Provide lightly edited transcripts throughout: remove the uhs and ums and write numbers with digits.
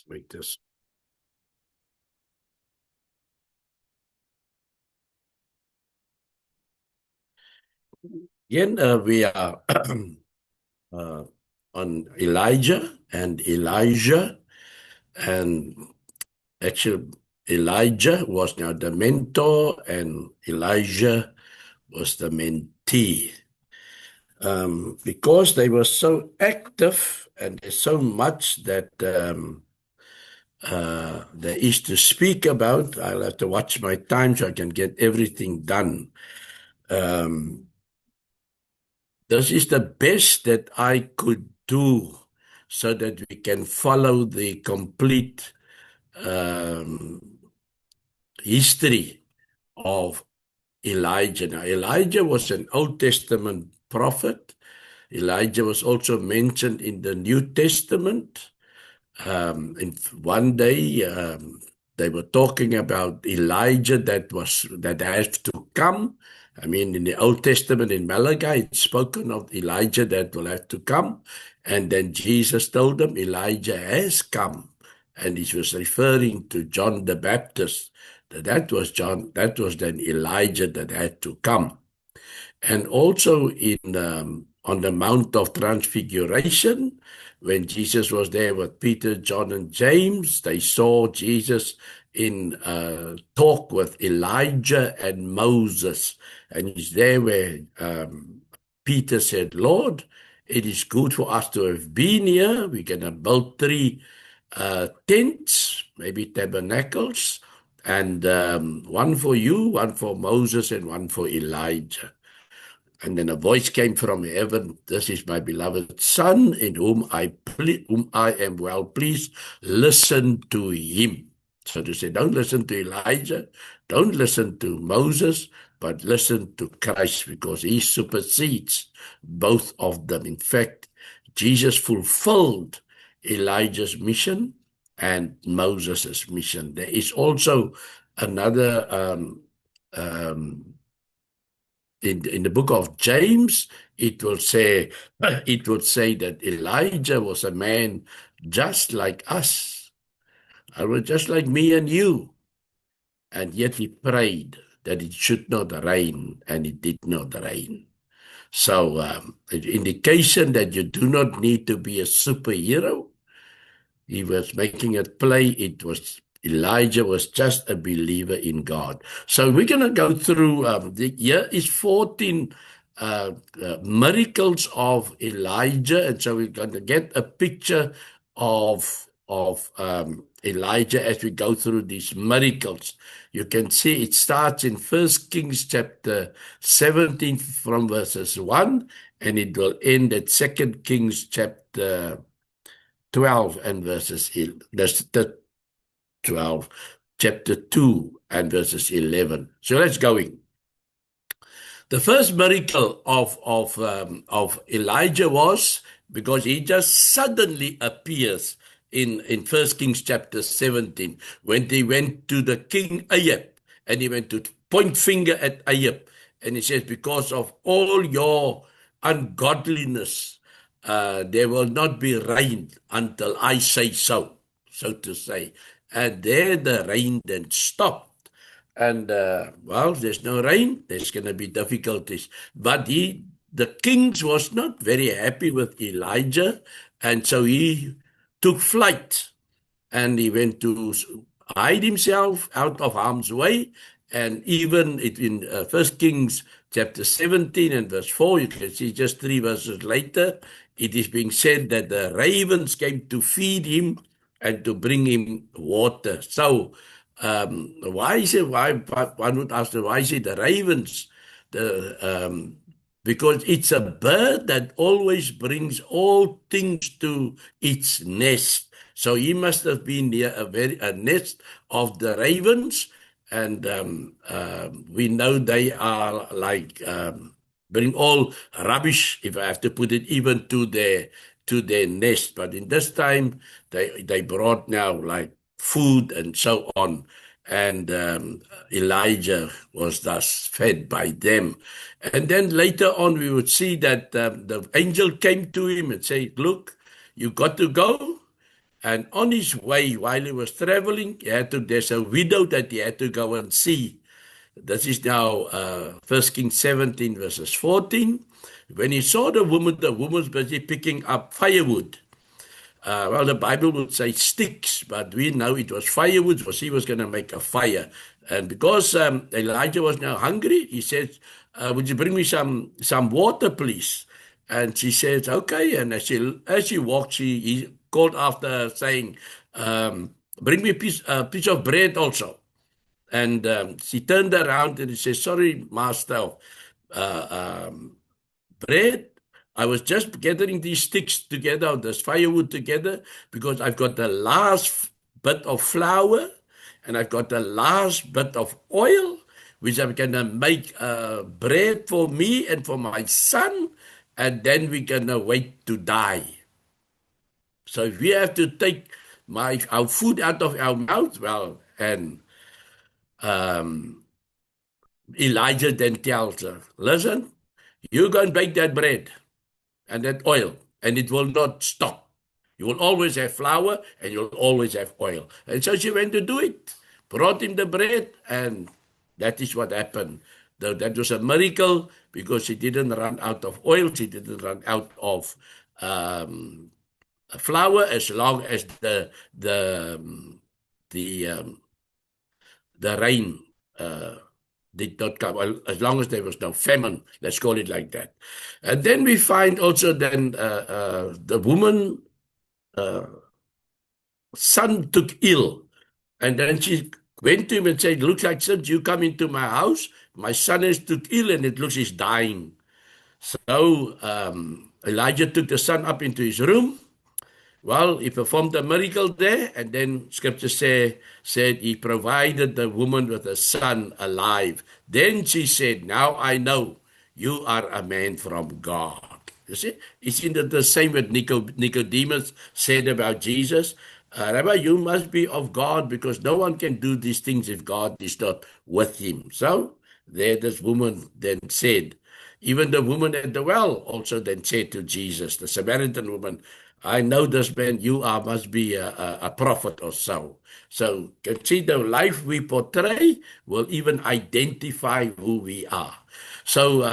Make this. Again, we are on Elijah and Elijah, and actually Elijah was now the mentor and Elijah was the mentee. Because they were so active and there's so much that there is to speak about, I'll have to watch my time so I can get everything done. This is the best that I could do so that we can follow the complete history of Elijah. Now, Elijah was an Old Testament prophet. Elijah was also mentioned in the New Testament. And one day they were talking about Elijah that has to come. I mean, in the Old Testament, in Malachi, it's spoken of Elijah that will have to come. And then Jesus told them, Elijah has come. And he was referring to John the Baptist. That was then Elijah that had to come. And also on the Mount of Transfiguration, when Jesus was there with Peter, John, and James, they saw Jesus in talk with Elijah and Moses. And he's there where Peter said, Lord, it is good for us to have been here. We're going to build 3 tents, maybe tabernacles, and one for you, one for Moses, and one for Elijah. And then a voice came from heaven, this is my beloved Son, in whom I am well pleased. Listen to him. So to say, don't listen to Elijah, don't listen to Moses, but listen to Christ, because he supersedes both of them. In fact, Jesus fulfilled Elijah's mission and Moses' mission. There is also another in the book of James, it will say that Elijah was a man just like us, just like me and you, and yet he prayed that it should not rain, and it did not rain. So, an indication that you do not need to be a superhero. He was making it play. Elijah was just a believer in God. So we're going to go through, here is 14 miracles of Elijah. And so we're going to get a picture of Elijah as we go through these miracles. You can see it starts in 1 Kings chapter 17 from verses 1, and it will end at 2 Kings chapter 12 and verses 12, chapter 2 and verses 11. So let's go in. The first miracle of Elijah was because he just suddenly appears in 1 Kings chapter 17 when he went to the king Ahab, and he went to point finger at Ahab, and he says, because of all your ungodliness, there will not be rain until I say so to say. And there the rain then stopped. And, well, there's no rain, there's going to be difficulties. But the king was not very happy with Elijah, and so he took flight, and he went to hide himself out of harm's way. And even in 1 Kings chapter 17 and verse 4, you can see just 3 verses later, it is being said that the ravens came to feed him and to bring him water. So why is it, one would ask, why is it the ravens? Because it's a bird that always brings all things to its nest. So he must have been near a nest of the ravens, and we know they are like bring all rubbish, if I have to put it, even to their nest. But in this time, they brought now like food and so on. And Elijah was thus fed by them. And then later on, we would see that the angel came to him and said, look, you got to go. And on his way, while he was traveling, there's a widow that he had to go and see. This is now 1 Kings 17, verses 14. When he saw the woman was busy picking up firewood. Well, the Bible would say sticks, but we know it was firewood because she was going to make a fire. And because Elijah was now hungry, he said, would you bring me some water, please? And she says, okay. And as she walked, he called after her saying, bring me a piece of bread also. And she turned around and he says, sorry, master, bread. I was just gathering these sticks together, this firewood together, because I've got the last bit of flour and I've got the last bit of oil, which I'm going to make bread for me and for my son, and then we're going to wait to die. So if we have to take our food out of our mouth, well, and Elijah then tells her, listen, you go and bake that bread and that oil, and it will not stop. You will always have flour and you'll always have oil. And so she went to do it, brought him the bread, and that is what happened. That was a miracle because she didn't run out of oil, she didn't run out of flour, as long as the rain did not come, as long as there was no famine, let's call it like that. And then we find also then the woman son took ill, and then she went to him and said, looks like since you come into my house, my son has took ill and it looks he's dying. So Elijah took the son up into his room. Well, he performed a miracle there, and then scripture said he provided the woman with a son alive. Then she said, now I know you are a man from God. You see, isn't it the same what Nicodemus said about Jesus? Rabbi, you must be of God because no one can do these things if God is not with him. So there this woman then said, even the woman at the well also then said to Jesus, the Samaritan woman, I know this man, must be a prophet or so. So, can see the life we portray will even identify who we are. So,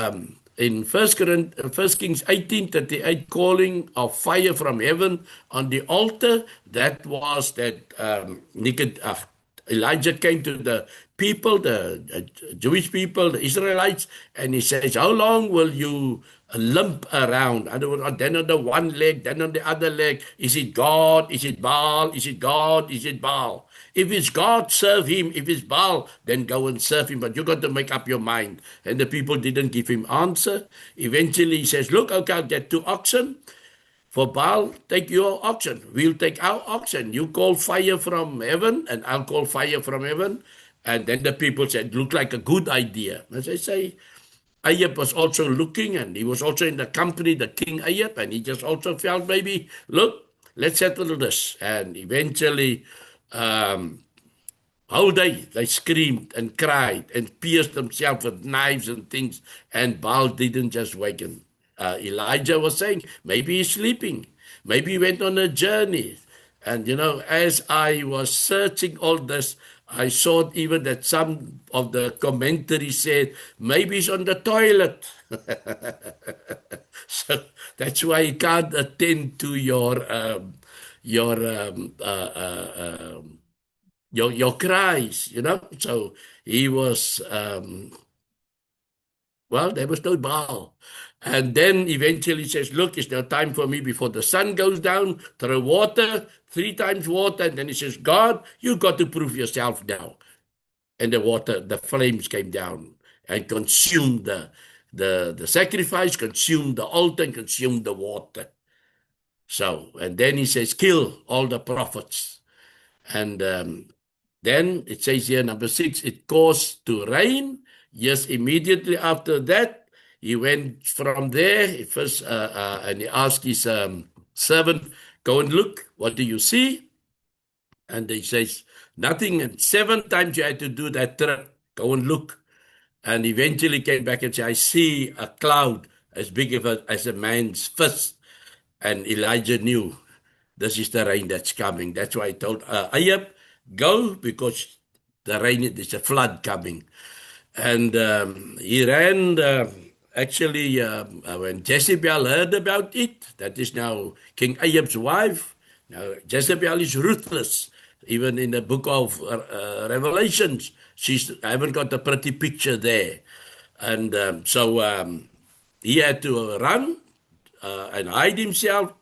in 1 Kings 18:38, calling of fire from heaven on the altar, that was that Elijah came to the people, the Jewish people, the Israelites, and he says, how long will you limp around? In other words, then on the one leg, then on the other leg. Is it God? Is it Baal? Is it God? Is it Baal? If it's God, serve him. If it's Baal, then go and serve him. But you got to make up your mind. And the people didn't give him answer. Eventually he says, look, okay, I'll get 2 oxen. For Baal, take your oxen. We'll take our oxen. You call fire from heaven, and I'll call fire from heaven. And then the people said, look like a good idea. As I say, Ahab was also looking, and he was also in the company, the king Ahab, and he just also felt maybe, look, let's settle this. And eventually, whole day they screamed and cried and pierced themselves with knives and things, and Baal didn't just waken. Elijah was saying, maybe he's sleeping. Maybe he went on a journey. And, as I was searching all this, I saw even that some of the commentaries said, maybe he's on the toilet. So that's why he can't attend to your cries, So he was, there was no Baal. And then eventually he says, look, it's now time for me before the sun goes down, throw water, 3 times water. And then he says, God, you've got to prove yourself now. And the flames came down and consumed the sacrifice, consumed the altar, and consumed the water. So, and then he says, kill all the prophets. And then it says here, number 6, it caused to rain. Yes, immediately after that, he went from there first, and he asked his servant, go and look, what do you see? And he says, nothing. And 7 times you had to do that trip, go and look. And eventually came back and said, I see a cloud as big as a man's fist. And Elijah knew this is the rain that's coming. That's why I told Ahab, go, because the rain, there's a flood coming. And he ran, actually, when Jezebel heard about it, that is now King Ahab's wife. Now, Jezebel is ruthless. Even in the book of Revelations, I haven't got a pretty picture there. And so he had to run and hide himself,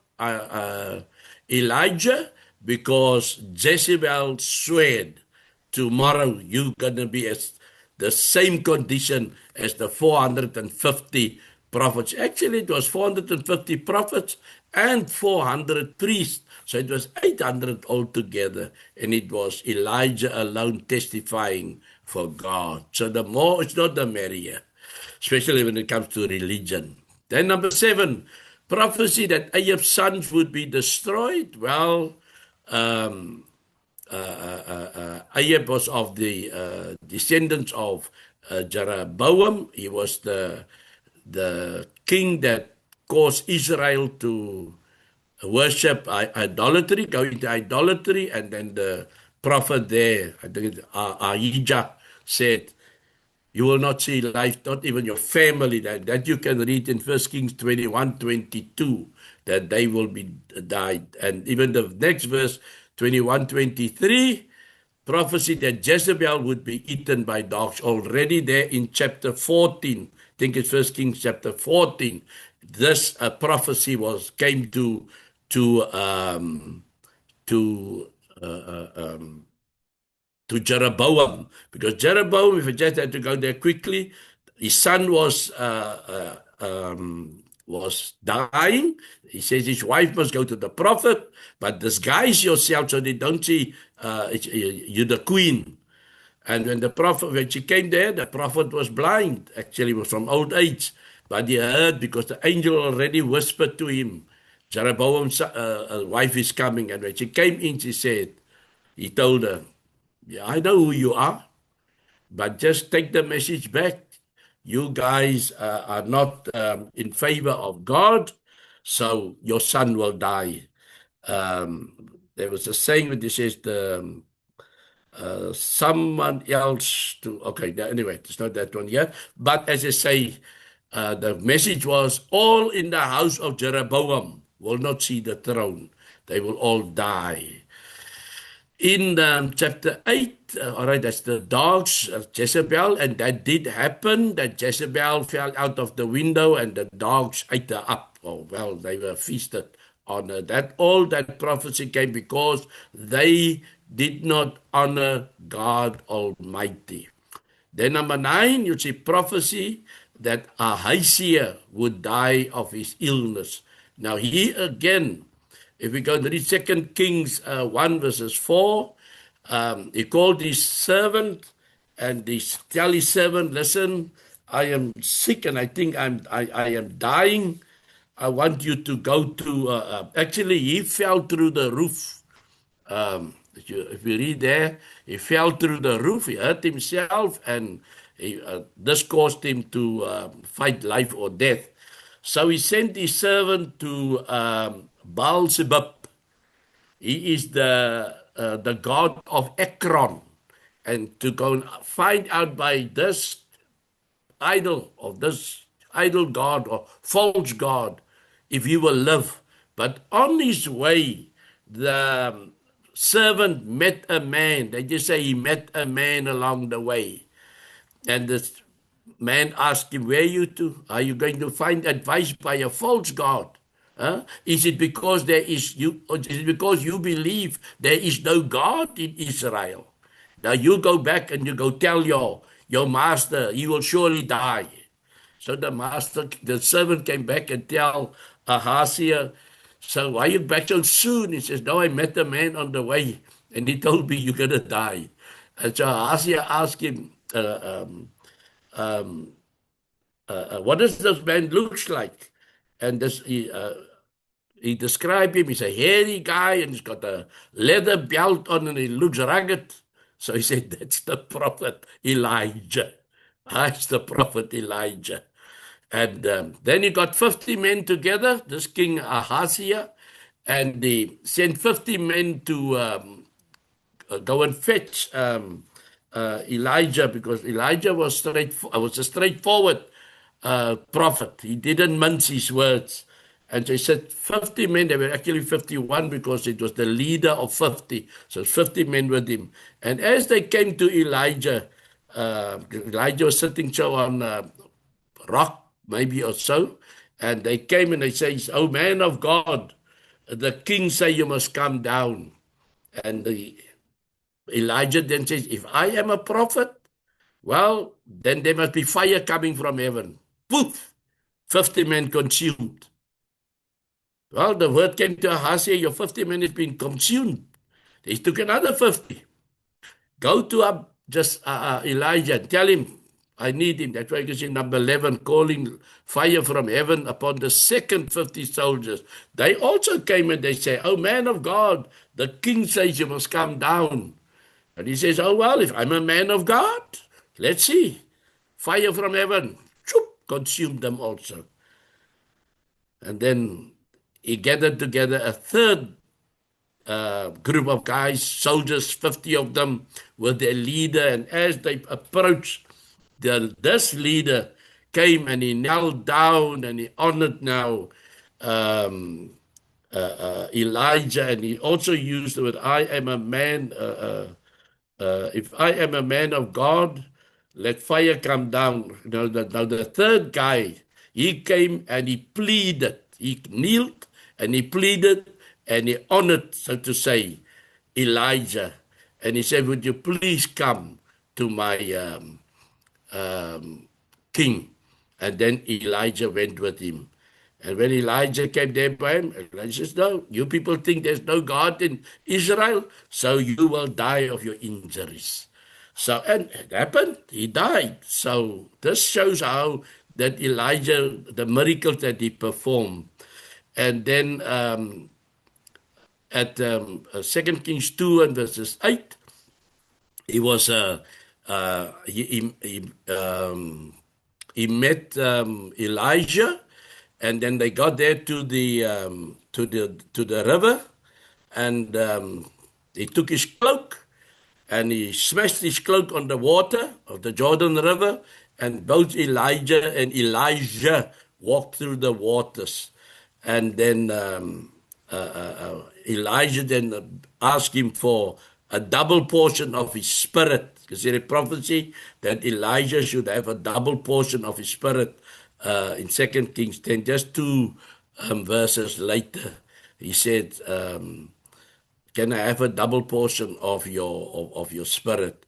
Elijah, because Jezebel swear, tomorrow you're going to be as the same condition as the 450 prophets. Actually, it was 450 prophets and 400 priests. So it was 800 altogether. And it was Elijah alone testifying for God. So the more it's not, the merrier, especially when it comes to religion. Then number 7, prophecy that Ahab's sons would be destroyed. Well, Ahab was of the descendants of Jeroboam. He was the king that caused Israel to worship idolatry, go into idolatry, and then the prophet there, I think Ahijah, said, you will not see life, not even your family. That you can read in 1 Kings 21:22, that they will be died. And even the next verse, 21:23, prophecy that Jezebel would be eaten by dogs. Already there in chapter 14, I think it's 1 Kings chapter 14, this prophecy came to Jeroboam, because Jeroboam, if I just had to go there quickly, his son was dying. He says his wife must go to the prophet, but disguise yourself so they don't see you're the queen. And when she came there, the prophet was blind. Actually, was from old age, but he heard, because the angel already whispered to him, Jeroboam's wife is coming. And when she came in, he told her, yeah, I know who you are, but just take the message back. You guys are not in favor of God, so your son will die. There was a saying that says someone else to, okay, anyway, it's not that one yet. But as I say, the message was, all in the house of Jeroboam will not see the throne. They will all die. In chapter 8, all right, that's the dogs of Jezebel, and that did happen, that Jezebel fell out of the window and the dogs ate her up. Oh, well, they were feasted on her. All that prophecy came because they did not honor God Almighty. Then number 9, you see prophecy that Ahaziah would die of his illness. Now here again, if we go to read 2 Kings 1 verses 4, he called his servant and he tell his servant, listen, I am sick and I think I am dying. I want you to go to, actually he fell through the roof. If you read there, he fell through the roof, he hurt himself, and this caused him to fight life or death. So he sent his servant to Baal-zebub. He is the god of Ekron, and to go and find out by this idol god or false god if he will live. But on his way, the servant met a man. They just say he met a man along the way. And this man asked him, where are you to? Are you going to find advice by a false god? Is it because you believe there is no God in Israel? Now you go back and you go tell your master, he will surely die. So the servant came back and tell Ahaziah, so why are you back so soon? He says, no, I met a man on the way and he told me you're going to die. And so Ahaziah asked him, what does this man look like? And he described him. He's a hairy guy and he's got a leather belt on and he looks rugged. So he said, that's the prophet Elijah. That's the prophet Elijah. And then he got 50 men together, this King Ahaziah, and they sent 50 men to go and fetch Elijah, because Elijah was a straightforward prophet. He didn't mince his words. And they said 50 men, they were actually 51 because it was the leader of 50. So 50 men with him. And as they came to Elijah, Elijah was sitting so on a rock, maybe or so. And they came and they say, "Oh man of God, the king say you must come down." And Elijah then says, "If I am a prophet, well, then there must be fire coming from heaven." Poof! 50 men consumed. Well, the word came to Ahaziah, "Your 50 men has been consumed." He took another 50. Go to Elijah, tell him, "I need him." That's why you can see number 11, calling fire from heaven upon the second 50 soldiers. They also came and they say, "Oh man of God, the king says you must come down." And he says, "Oh, well, if I'm a man of God, let's see." Fire from heaven, choop, consumed them also. And then he gathered together a third group of guys, soldiers, 50 of them, with their leader. And as they approached, this leader came and he knelt down and he honored now um, Elijah. And he also used the word, "I am a man. If I am a man of God, let fire come down." Now the third guy, he came and he pleaded. He kneeled and he pleaded and he honored, so to say, Elijah. And he said, "Would you please come to my king?" And then Elijah went with him. And when Elijah came there by him, Elijah says, "No, you people think there's no God in Israel, so you will die of your injuries." So, and it happened, he died. So this shows how that Elijah, the miracles that he performed. And then at 2 Kings 2 and verses 8, he was he met Elijah, and then they got there to the river, and he took his cloak and he smashed his cloak on the water of the Jordan River, and both Elijah and Elijah walked through the waters. And then Elijah then asked him for a double portion of his spirit, because he had a prophecy that Elijah should have a double portion of his spirit in 2 Kings 10, just two verses later. He said, "Can I have a double portion of your spirit?"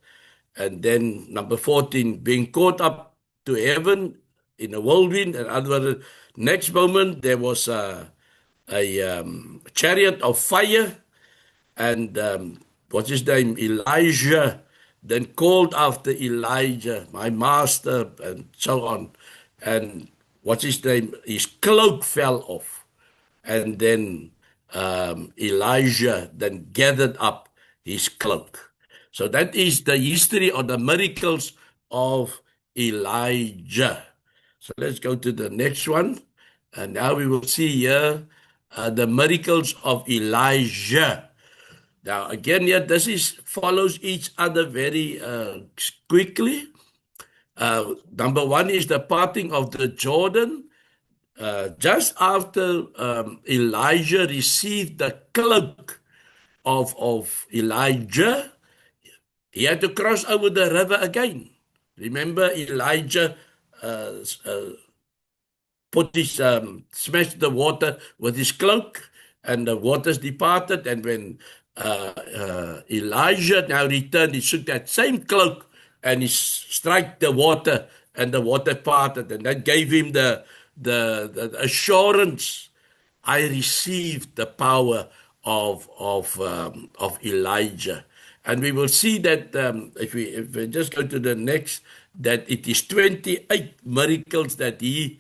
And then number 14, being caught up to heaven in a whirlwind. And other next moment there was a chariot of fire, and what's his name? Elijah then called after Elijah, "My master," and so on. And what's his name? His cloak fell off. And then Elijah then gathered up his cloak. So that is the history of the miracles of Elijah. So let's go to the next one. And now we will see here the miracles of Elijah. Now, again, here, this follows each other very quickly. Number one is the parting of the Jordan. Just after Elijah received the cloak of Elijah, he had to cross over the river again. Remember, Elijah smashed the water with his cloak, and the waters departed. And when Elijah now returned, he took that same cloak and he struck the water, and the water parted, and that gave him the assurance, "I received the power of Elijah." And we will see that if we just go to the next, that it is 28 miracles that he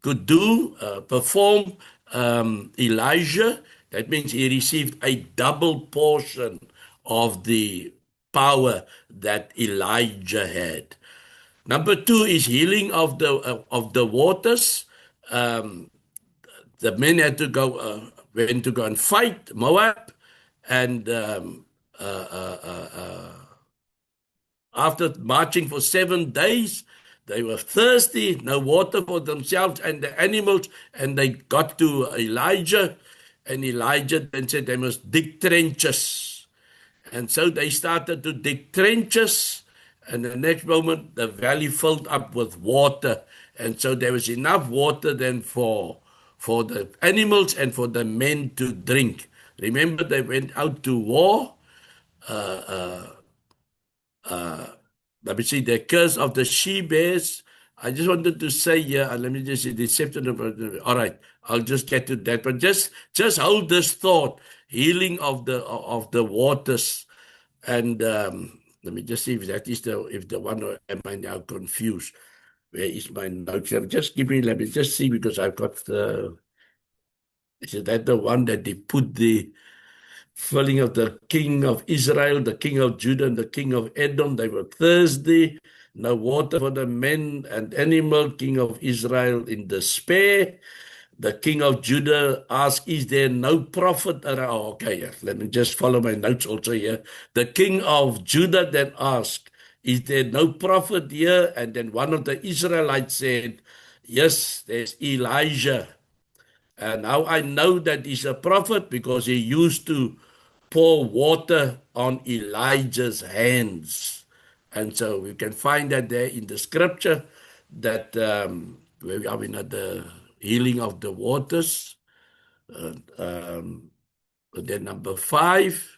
could do, perform, Elijah. That means he received a double portion of the power that Elijah had. Number two is healing of the waters. the men had to went to go and fight Moab, and after marching for 7 days, they were thirsty, no water for themselves and the animals, and they got to Elijah, and Elijah then said they must dig trenches. And so they started to dig trenches, and the next moment the valley filled up with water. And so there was enough water then for the animals and for the men to drink. Remember, they went out to war. Let me see, the curse of the she-bears. I just wanted to say here, let me just say, deception of, all right, I'll just get to that. But just hold this thought, healing of the waters. And let me just see if that is the one, or am I now confused? Where is my notes? Just let me just see, because I've got is that the one that they put the filling of the king of Israel, the king of Judah, and the king of Edom? They were thirsty, no water for the men and animal. King of Israel in despair. The king of Judah asked, is there no prophet around? Oh, okay, let me just follow my notes also here. The king of Judah then asked, is there no prophet here? And then one of the Israelites said, yes, there's Elijah. And now I know that he's a prophet because he used to pour water on Elijah's hands. And so we can find that there in the scripture, that where we are in the healing of the waters. And then number 5.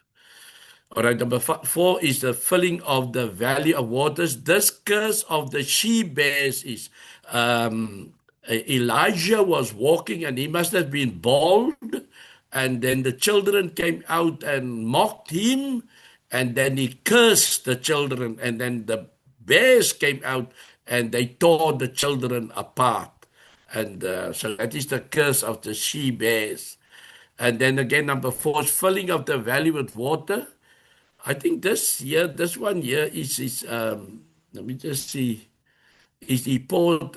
All right, number 4 is the filling of the valley of waters. This curse of the she-bears is Elijah was walking, and he must have been bald, and then the children came out and mocked him, and then he cursed the children, and then the bears came out and they tore the children apart. And so that is the curse of the she-bears. And then again, number 4 is filling of the valley with water. I think this one here is let me just see, is he poured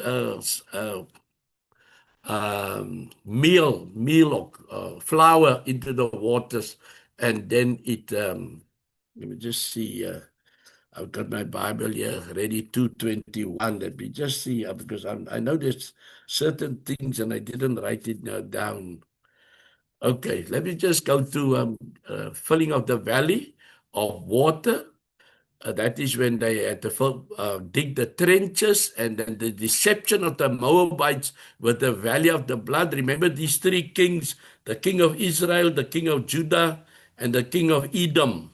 meal or flour into the waters, and then it, let me just see, I've got my Bible here ready, 2:21. Let me just see, because I know there's certain things and I didn't write it down. Okay, let me just go to filling of the valley of water. That is when they had to dig the trenches, and then the deception of the Moabites with the valley of the blood. Remember these 3 kings, the king of Israel, the king of Judah, and the king of Edom.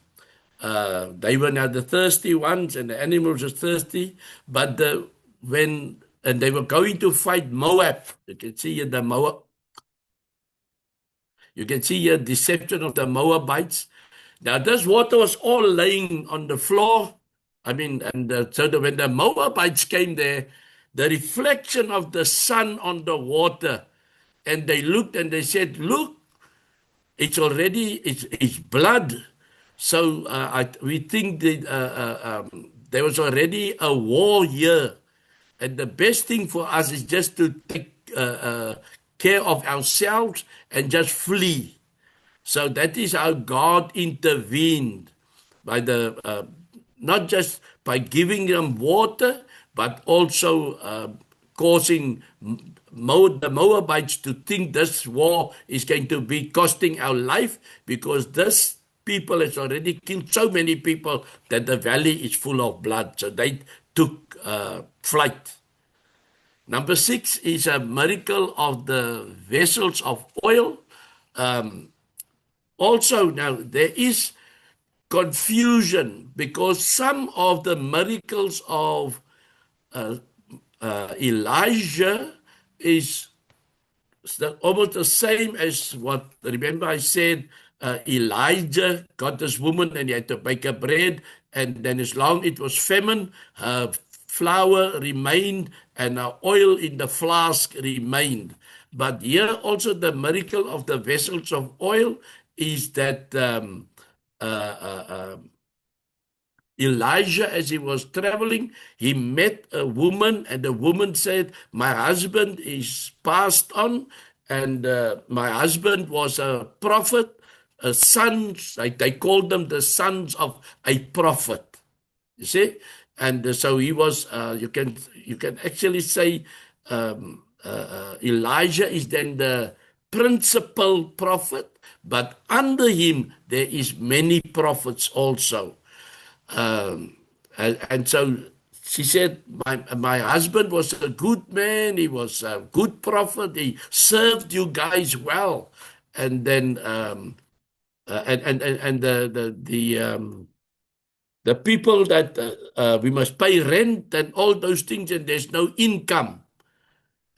They were now the thirsty ones, and the animals were thirsty. But and they were going to fight Moab. You can see here the Moab. You can see here deception of the Moabites. Now, this water was all laying on the floor. I mean, and so that when the Moabites came there, the reflection of the sun on the water, and they looked and they said, look, it's blood. So we think that there was already a war here. And the best thing for us is just to take care of ourselves and just flee. So that is how God intervened, by not just by giving them water, but also causing the Moabites to think this war is going to be costing our life, because this people has already killed so many people that the valley is full of blood. So they took flight. Number 6 is a miracle of the vessels of oil. Also, now there is confusion, because some of the miracles of Elijah is almost the same as what, remember I said, Elijah got this woman and he had to bake a bread, and then as long it was famine, her flour remained and her oil in the flask remained. But here also the miracle of the vessels of oil is that Elijah, as he was traveling, he met a woman, and the woman said, my husband is passed on, And my husband was a prophet, a son, like they called them the sons of a prophet. You see, and so he was. You can actually say Elijah is then the principal prophet, but under him there is many prophets also. Um, and so she said, my husband was a good man. He was a good prophet. He served you guys well. And then and the people that we must pay rent and all those things, and there's no income.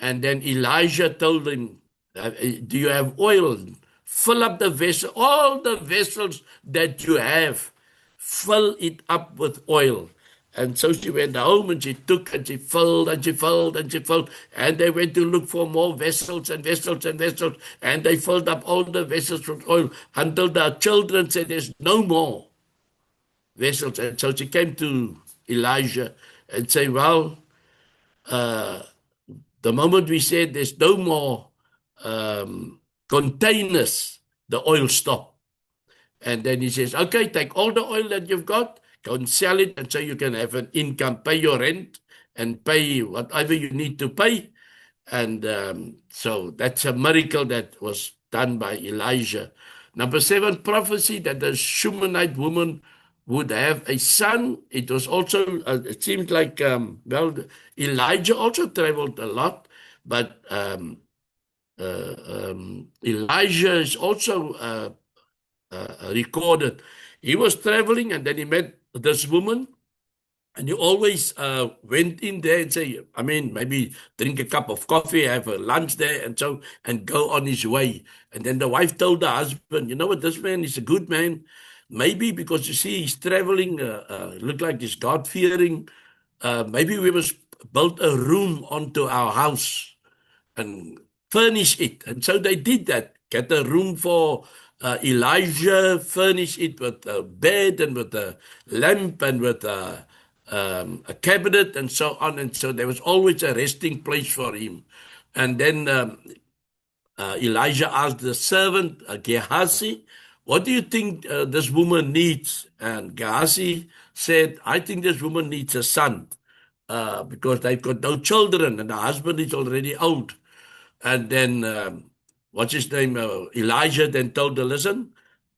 And then Elijah told him, do you have oil? Fill up the vessel, all the vessels that you have, fill it up with oil. And so she went home and she took and she filled and she filled and she filled. And they went to look for more vessels and vessels and vessels. And they filled up all the vessels with oil until the children said, there's no more vessels. And so she came to Elijah and said, well, the moment we said there's no more containers, the oil stopped. And then he says, okay, take all the oil that you've got, go and sell it, and so you can have an income, pay your rent, and pay whatever you need to pay. And so that's a miracle that was done by Elijah. Number 7, prophecy that the Shunammite woman would have a son. It was also, it seems like, Elijah also traveled a lot, but Elijah is also recorded. He was traveling and then he met this woman. And he always went in there and say, maybe drink a cup of coffee, have a lunch there, and go on his way. And then the wife told the husband, you know what, this man is a good man. Maybe because you see he's traveling, look like he's God-fearing. Maybe we must build a room onto our house and furnish it. And so they did that. Get a room for Elijah, furnish it with a bed and with a lamp and with a cabinet and so on. And so there was always a resting place for him. And then Elijah asked the servant, Gehazi, what do you think this woman needs? And Gehazi said, I think this woman needs a son because they've got no children and the husband is already old. And then, what's his name? Elijah then told her, listen,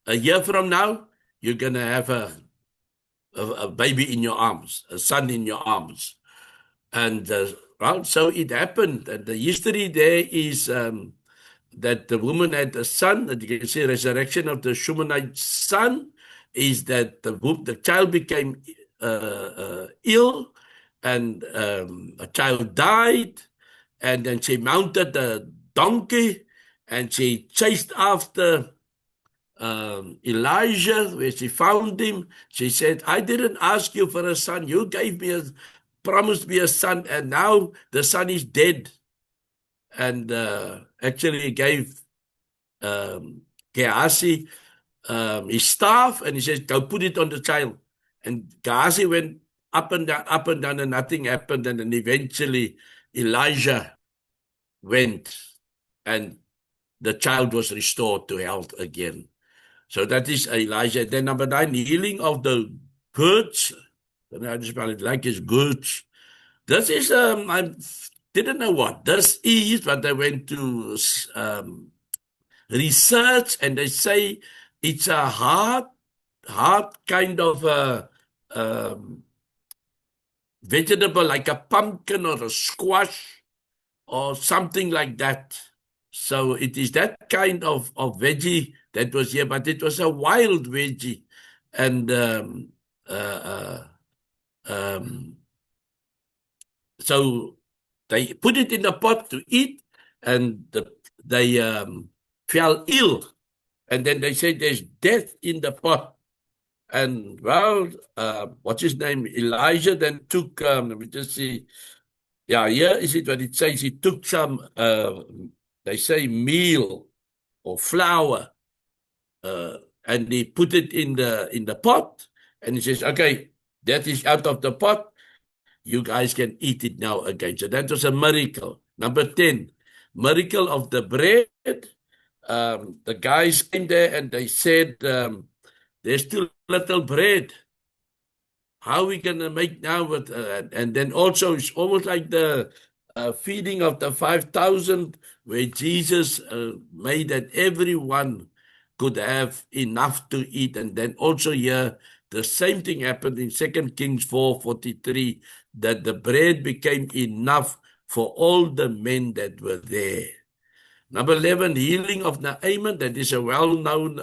a year from now, you're going to have a baby in your arms, a son in your arms. And so it happened. And the history there is that the woman had a son, that you can see resurrection of the Shunammite son, is that the child became ill and a child died. And then she mounted a donkey and she chased after Elijah, where she found him. She said, I didn't ask you for a son. You promised me a son, and now the son is dead. And actually gave Gehazi his staff, and he says, go put it on the child. And Gehazi went up and down, and nothing happened. And then eventually Elijah went, and the child was restored to health again. So that is Elijah. Then number 9, healing of the goods. I just spell it like it's goods. This is, I didn't know what this is, but I went to research, and they say it's a hard kind of vegetable, like a pumpkin or a squash or something like that. So it is that kind of veggie that was here, but it was a wild veggie. And so they put it in the pot to eat, and they fell ill. And then they said there's death in the pot. And well, what's his name? Elijah then took, let me just see. Yeah, here is it what it says. He took some, they say meal or flour, and he put it in the pot. And he says, okay, that is out of the pot. You guys can eat it now again. So that was a miracle. Number 10, miracle of the bread. The guys came there and they said, there's too little bread. How are we going to make now with, and then also it's almost like the feeding of the 5,000, where Jesus made that everyone could have enough to eat. And then also here, the same thing happened in 2 Kings 4:43, that the bread became enough for all the men that were there. Number 11, healing of Naaman. That is a well-known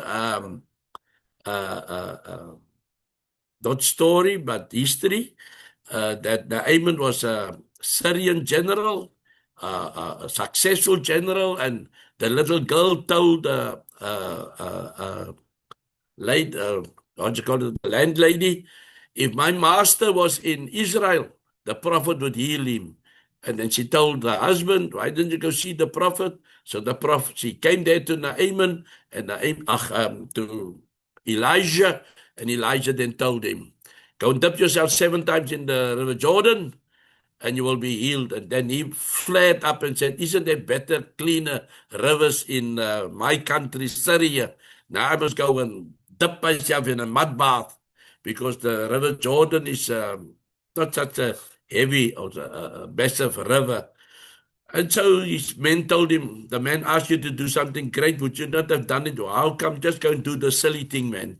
not story, but history. That Naaman was a Syrian general, a successful general, and the little girl told late, what you call it, the landlady, if my master was in Israel, the prophet would heal him. And then she told the husband, why didn't you go see the prophet? So the prophet, she came there to Naaman, and to Elijah, and Elijah then told him, go and dip yourself 7 times in the river Jordan, and you will be healed. And then he flared up and said, isn't there better, cleaner rivers in my country, Syria? Now I must go and dip myself in a mud bath, because the river Jordan is not such a heavy or a massive river. And so his men told him, the man asked you to do something great, would you not have done it? Or how come? Just go and do the silly thing, man.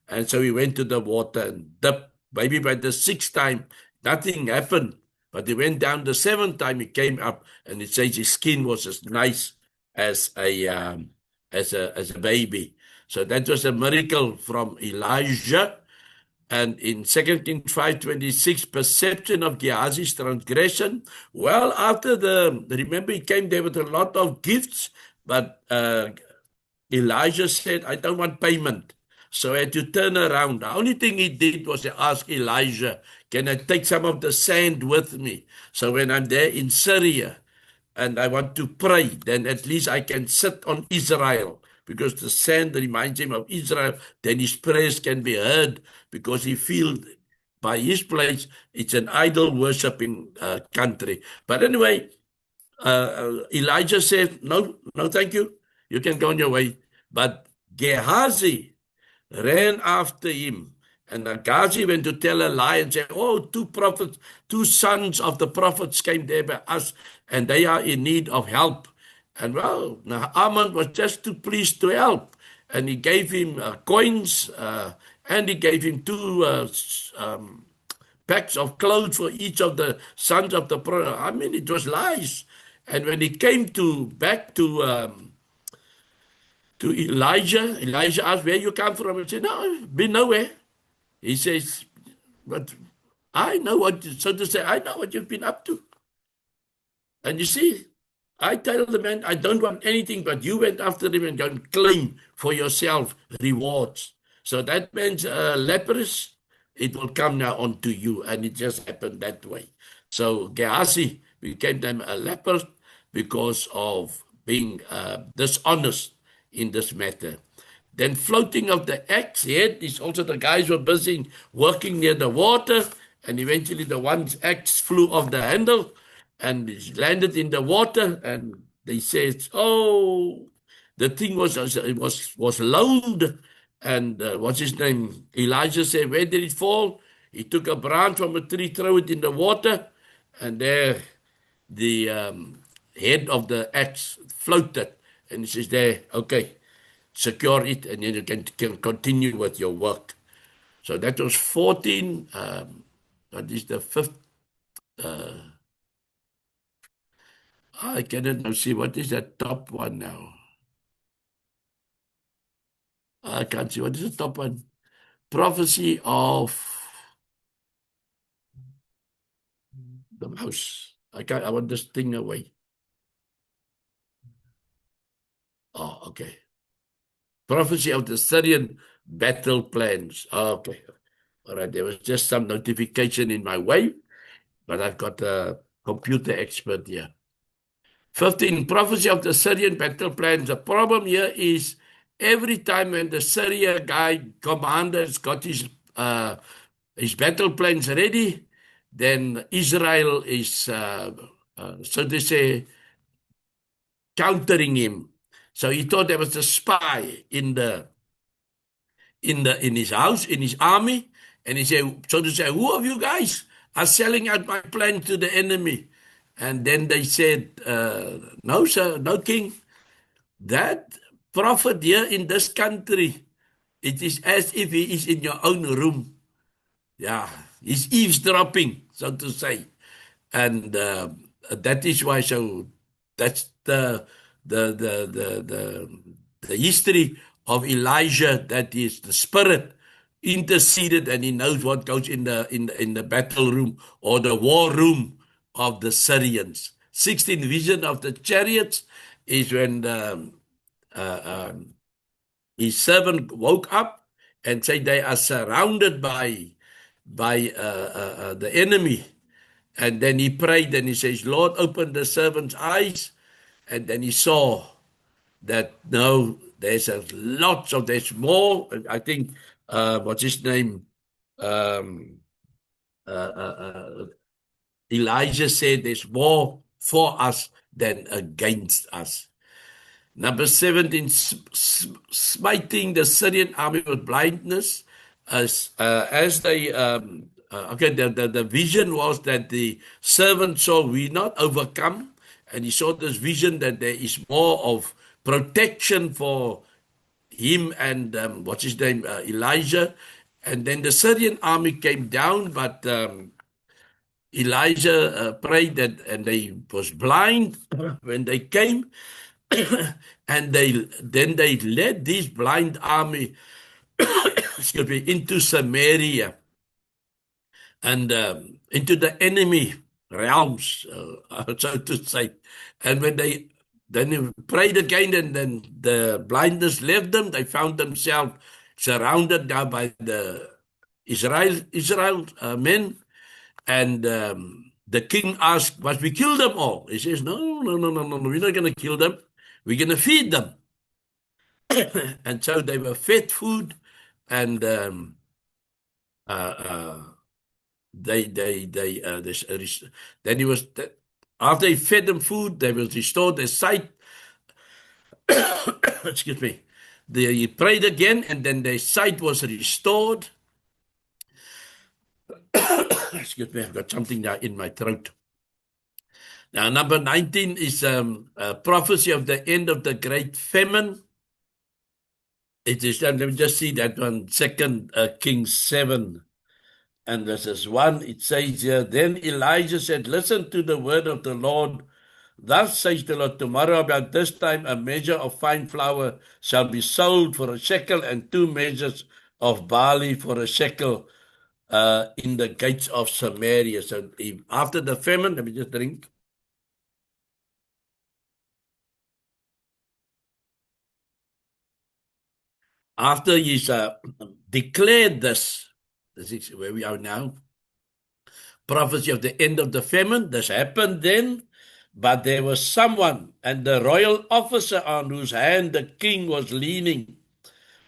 And so he went to the water and dipped. Maybe by the 6th time, nothing happened. But he went down the 7th time, he came up, and it says his skin was as nice as a baby. So that was a miracle from Elijah. And in 2 Kings 5:26, perception of Gehazi's transgression. Well, remember he came there with a lot of gifts, but Elijah said, I don't want payment. So I had to turn around. The only thing he did was to ask Elijah, can I take some of the sand with me? So when I'm there in Syria and I want to pray, then at least I can sit on Israel, because the sand reminds him of Israel. Then his prayers can be heard, because he feels by his place it's an idol worshipping country. But anyway, Elijah said, no, no, thank you. You can go on your way. But Gehazi ran after him. And Gehazi went to tell a lie and said, oh, 2 prophets, 2 sons of the prophets came there by us, and they are in need of help. And well, Naaman was just too pleased to help. And he gave him coins, and he gave him 2 packs of clothes for each of the sons of the prophet. I mean, it was lies. And when he came back to Elijah, Elijah asked, where you come from? He said, no, I've been nowhere. He says, but I know what, so to say, I know what you've been up to. And you see, I tell the man, I don't want anything, but you went after him and don't claim for yourself rewards. So that man's leprous, it will come now onto you. And it just happened that way. So Gehazi became then a leper because of being dishonest in this matter. Then floating of the axe head is also, the guys were busy working near the water, and eventually the one's axe flew off the handle and it landed in the water, and they said, oh, the thing was loaned. And what's his name? Elijah said, where did it fall? He took a branch from a tree, threw it in the water, and there the head of the axe floated. And he says, there, okay, secure it, and then you can continue with your work. So that was 14. That is the 5th. I cannot now see what is that top one now. I can't see. What is the top one? Prophecy of the mouse. I want this thing away. Oh, okay. Prophecy of the Syrian battle plans. Oh, okay. All right. There was just some notification in my way, but I've got a computer expert here. 15, prophecy of the Syrian battle plans. The problem here is every time when the Syria guy, commander, has got his battle plans ready, then Israel is, so they say, countering him. So he thought there was a spy in his house, in his army, and he said, so to say, who of you guys are selling out my plan to the enemy? And then they said, no, sir, no, king. That prophet here in this country, it is as if he is in your own room. Yeah, he's eavesdropping, so to say. And that is why, so that's the history of Elijah, that is the spirit interceded, and he knows what goes in the battle room or the war room of the Syrians. 16 vision of the chariots is when his servant woke up and said they are surrounded by the enemy. And then he prayed and he says, Lord, open the servant's eyes. And then he saw that no, there's more. I think, what's his name? Elijah said there's more for us than against us. Number 17, smiting the Syrian army with blindness. As they, the vision was that the servant saw, we not overcome. And he saw this vision that there is more of protection for him and, what's his name, Elijah. And then the Syrian army came down, but Elijah prayed that, and they was blind when they came. And they led this blind army excuse me, into Samaria and into the enemy realms, so to say. And when they prayed again, and then the blindness left them, they found themselves surrounded now by the Israel men. And the king asked, must we kill them all? He says, no, we're not going to kill them. We're going to feed them. And so they were fed food, and then he was, after he fed them food, they was restored their sight. Excuse me. He prayed again, and then their sight was restored. Excuse me, I've got something now in my throat. Now, number 19 is a prophecy of the end of the great famine. It is, let me just see that one, 2 Kings 7 and verses 1. It says here, then Elijah said, listen to the word of the Lord. Thus says the Lord, tomorrow about this time a measure of fine flour shall be sold for a shekel, and 2 measures of barley for a shekel in the gates of Samaria. So after the famine, let me just drink. After he's declared this is where we are now, prophecy of the end of the famine, this happened then, but there was someone, and the royal officer on whose hand the king was leaning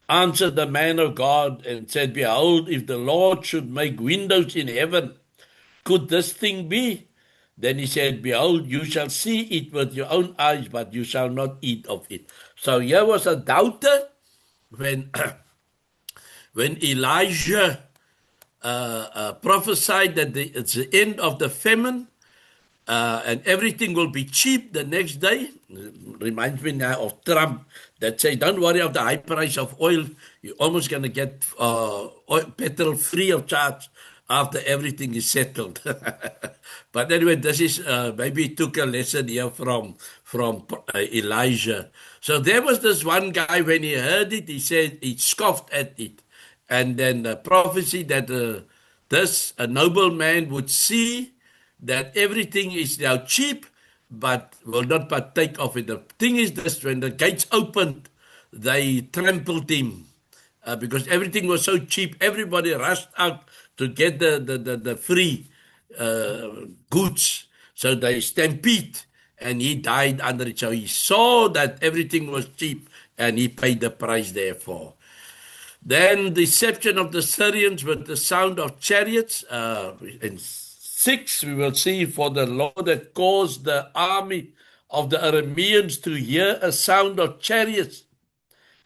answered the man of God and said, behold, if the Lord should make windows in heaven, could this thing be? Then he said, behold, you shall see it with your own eyes, but you shall not eat of it. So here was a doubter when Elijah prophesied that it's the end of the famine and everything will be cheap the next day. Reminds me now of Trump that says, don't worry of the high price of oil. You're almost going to get petrol free of charge after everything is settled. But anyway, this is maybe he took a lesson here from Elijah. So there was this one guy, when he heard it, he said he scoffed at it. And then the prophecy that this noble man would see that everything is now cheap, but will not partake of it. The thing is this, when the gates opened, they trampled him because everything was so cheap. Everybody rushed out to get the free goods. So they stampede, and he died under it. So he saw that everything was cheap, and he paid the price therefore. Then deception of the Syrians with the sound of chariots. In 6, we will see, for the Lord had caused the army of the Arameans to hear a sound of chariots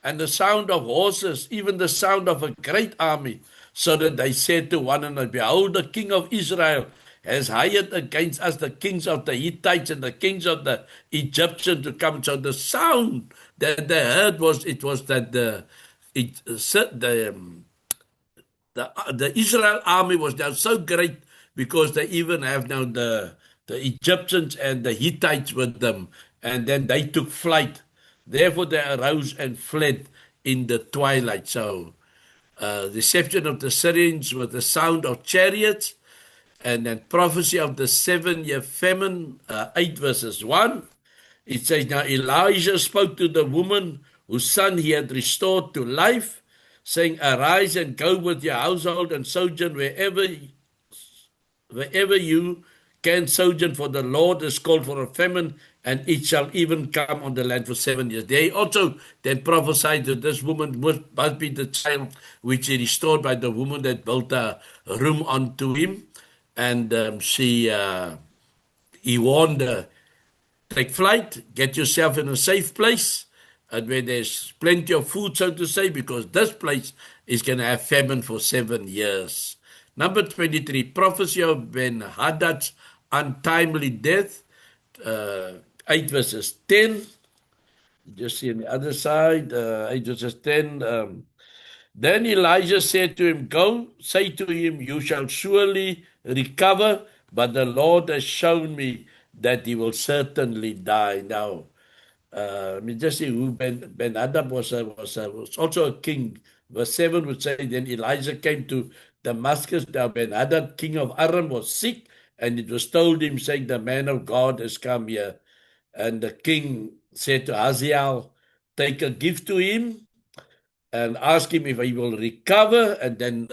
and the sound of horses, even the sound of a great army, so that they said to one another, Behold, the king of Israel has hired against us the kings of the Hittites and the kings of the Egyptians to come. So the sound that they heard was, it was that the Israel army was now so great because they even have now the Egyptians and the Hittites with them, and then they took flight. Therefore they arose and fled in the twilight. So deception of the Syrians with the sound of chariots, and then prophecy of the 7-year famine, 8 verses 1. It says, Now Elijah spoke to the woman whose son he had restored to life, saying, Arise and go with your household and sojourn wherever you can sojourn, for the Lord has called for a famine, and it shall even come on the land for 7 years. They also then prophesied that this woman must be the child which he restored by the woman that built a room unto him. And he warned her, take flight, get yourself in a safe place, and where there's plenty of food, so to say, because this place is going to have famine for 7 years. Number 23, prophecy of Ben-Hadad's untimely death, 8 verses 10. Just see on the other side, 8 verses 10. Then Elijah said to him, Go, say to him, you shall surely recover, but the Lord has shown me that he will certainly die. Now, let me just see who Ben-Hadad was also a king. Verse 7 would say, Then Elijah came to Damascus. Now Ben-Hadad, king of Aram, was sick, and it was told him, saying, The man of God has come here. And the king said to Hazael, Take a gift to him and ask him if he will recover. And then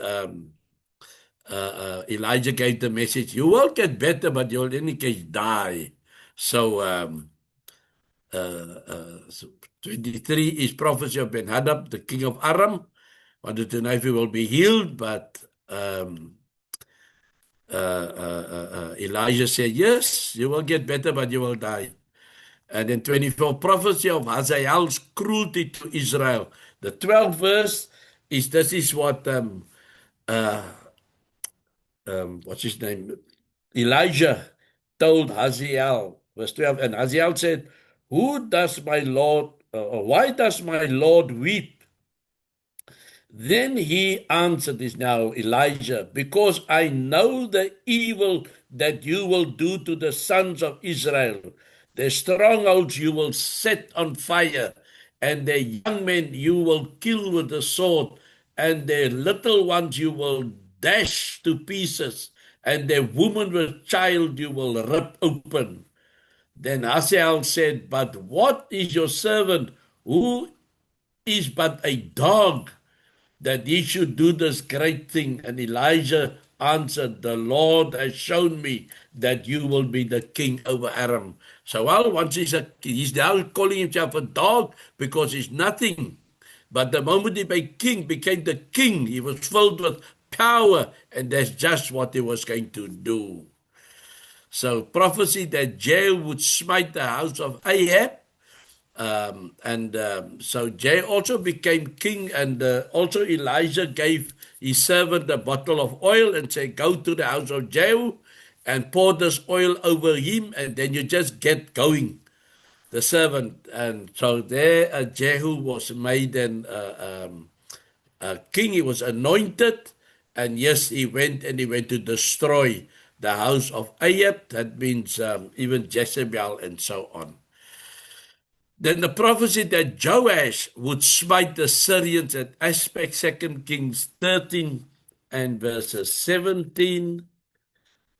Elijah gave the message, you will get better, but you'll in any case die. So 23 is prophecy of Ben-Hadad, the king of Aram. Wanted to know if he will be healed, but Elijah said, yes, you will get better, but you will die. And then 24, prophecy of Hazael's cruelty to Israel. The 12th verse is, this is what, what's his name? Elijah told Hazael, verse 12, and Hazael said, why does my Lord weep? Then he answered, this now Elijah, because I know the evil that you will do to the sons of Israel. Their strongholds you will set on fire, and their young men you will kill with the sword, and their little ones you will dash to pieces, and their woman with child you will rip open. Then Hazael said, but what is your servant, who is but a dog, that he should do this great thing? And Elijah answered, the Lord has shown me that you will be the king over Aram. So once he's now calling himself a dog because he's nothing. But the moment he became the king, he was filled with power, and that's just what he was going to do. So prophecy that Jehu would smite the house of Ahab. So Jehu also became king, and also Elijah gave his servant a bottle of oil and said, go to the house of Jehu and pour this oil over him, and then you just get going, the servant. And so there Jehu was made a king. He was anointed, and yes, he went to destroy the house of Ahab. That means even Jezebel and so on. Then the prophecy that Joash would smite the Syrians at Aspect, 2 Kings 13 and verses 17.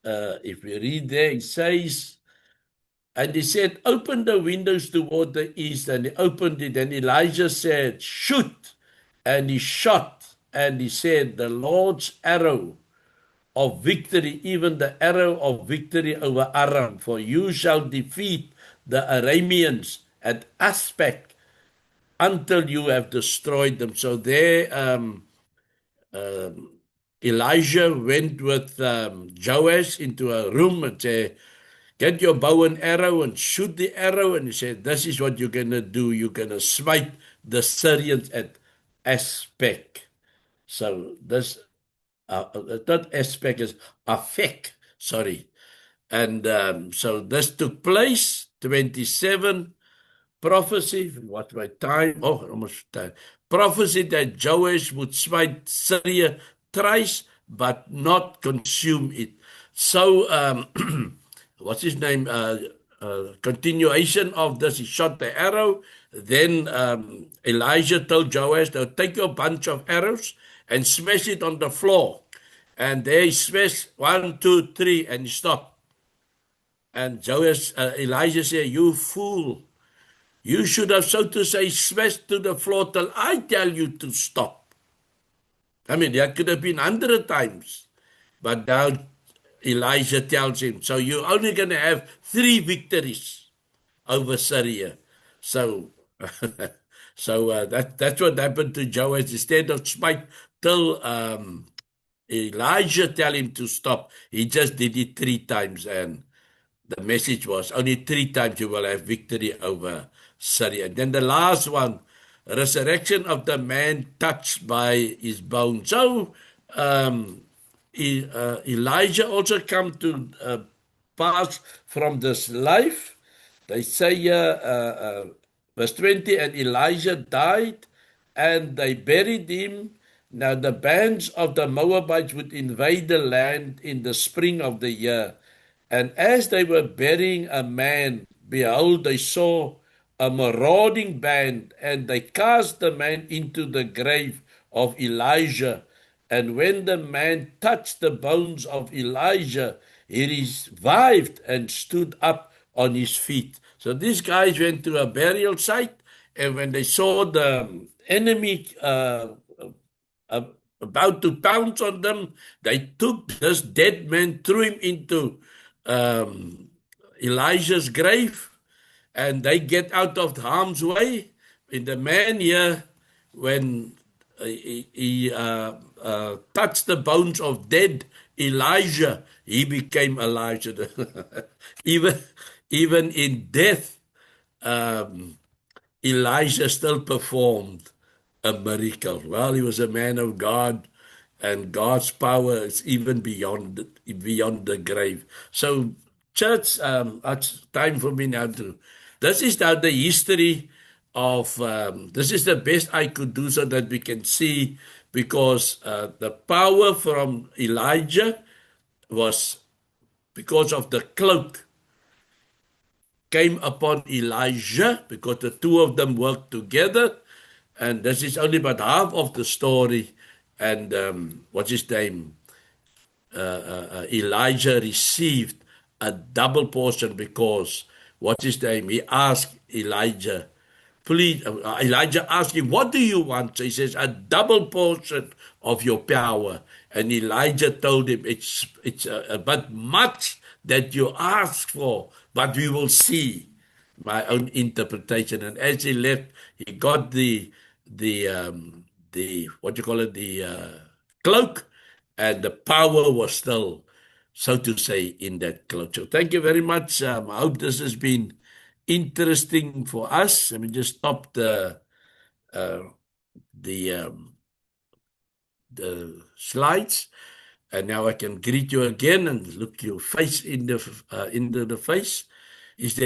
If we read there, he says, and he said, open the windows toward the east, and he opened it, and Elijah said, shoot, and he shot, and he said, the Lord's arrow of victory, even the arrow of victory over Aram, for you shall defeat the Arameans at Aspect until you have destroyed them. So there Elijah went with Joash into a room and said, get your bow and arrow and shoot the arrow. And he said, this is what you're going to do. You're going to smite the Syrians at Aspec. So this, not Aspec, is Afek, sorry. And so this took place, 27, prophecy, what my time, almost time. Prophecy that Joash would smite Syria thrice, but not consume it. So, what's his name? Continuation of this, he shot the arrow. Then Elijah told Joash, now take your bunch of arrows and smash it on the floor. And they smashed 1, 2, 3, and he stopped. And Elijah said, you fool. You should have, so to say, smashed to the floor till I tell you to stop. I mean, that could have been 100 times. But now Elijah tells him, so you're only going to have 3 victories over Syria. So, that's what happened to Joash. Instead of smite till Elijah tell him to stop, he just did it 3 times. And the message was only 3 times you will have victory over Syria. And then the last one, resurrection of the man touched by his bones. So Elijah also come to pass from this life. They say verse 20, and Elijah died and they buried him. Now the bands of the Moabites would invade the land in the spring of the year. And as they were burying a man, behold, they saw a marauding band, and they cast the man into the grave of Elijah. And when the man touched the bones of Elijah, he revived and stood up on his feet. So these guys went to a burial site, and when they saw the enemy about to pounce on them, they took this dead man, threw him into Elijah's grave, and they get out of harm's way. And the man here, when he touched the bones of dead Elijah, he became Elijah. even in death, Elijah still performed a miracle. Well, he was a man of God, and God's power is even beyond the grave. So, church, it's time for me now to. This is now the history of. This is the best I could do so that we can see, because the power from Elijah was because of the cloak came upon Elijah, because the two of them worked together. And this is only but half of the story. And what's his name? Elijah received a double portion, because what's his name? He asked Elijah, please. Elijah asked him, what do you want? So he says, a double portion of your power. And Elijah told him, it's but much that you ask for, but we will see. My own interpretation. And as he left, he got the what you call it, the cloak, and the power was still, so to say, in that cloak. So thank you very much. I hope this has been interesting for us. Let me just stop the slides, and now I can greet you again and look your face into the face. Is there